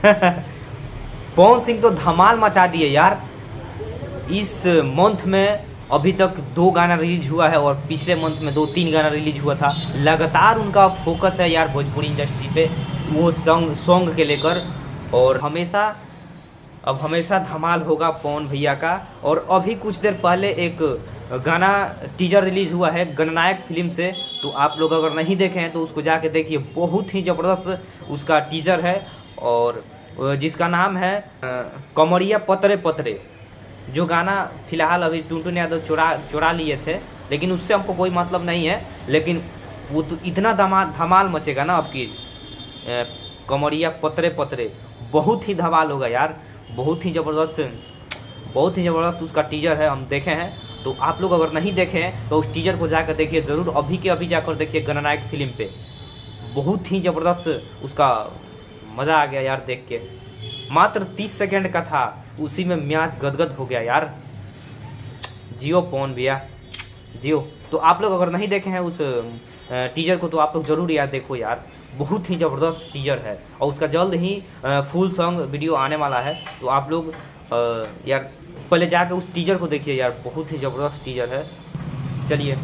पवन सिंह तो धमाल मचा दिए यार। इस मंथ में अभी तक 2 गाना रिलीज हुआ है और पिछले मंथ में 2-3 गाना रिलीज हुआ था। लगातार उनका फोकस है यार भोजपुरी इंडस्ट्री पे, वो सॉन्ग के लेकर। और हमेशा धमाल होगा पवन भैया का। और अभी कुछ देर पहले एक गाना टीजर रिलीज हुआ है गणनायक फिल्म से, तो आप लोग अगर नहीं देखे हैं तो उसको जाके देखिए, बहुत ही ज़बरदस्त उसका टीजर है। और जिसका नाम है कमरिया पतरे पतरे। जो गाना फिलहाल अभी टुनटुन यादव चुरा लिए थे, लेकिन उससे हमको कोई मतलब नहीं है। लेकिन वो तो इतना धमाल मचेगा ना आपकी कमरिया पतरे पतरे, बहुत ही धमाल होगा यार। बहुत ही ज़बरदस्त उसका टीजर है, हम देखे हैं। तो आप लोग अगर नहीं देखे हैं तो उस टीजर को जाकर देखिए ज़रूर, अभी के अभी जाकर देखिए गणनायक फिल्म पे। बहुत ही ज़बरदस्त उसका मज़ा आ गया यार देख के। मात्र 30 सेकंड का था, उसी में म्याज गदगद हो गया यार। जियो पवन भैया जियो। तो आप लोग अगर नहीं देखे हैं उस टीजर को तो आप लोग ज़रूर यार देखो यार, बहुत ही ज़बरदस्त टीजर है। और उसका जल्द ही फुल सॉन्ग वीडियो आने वाला है। तो आप लोग यार पहले जाकर उस टीजर को देखिए यार, बहुत ही ज़बरदस्त टीजर है। चलिए।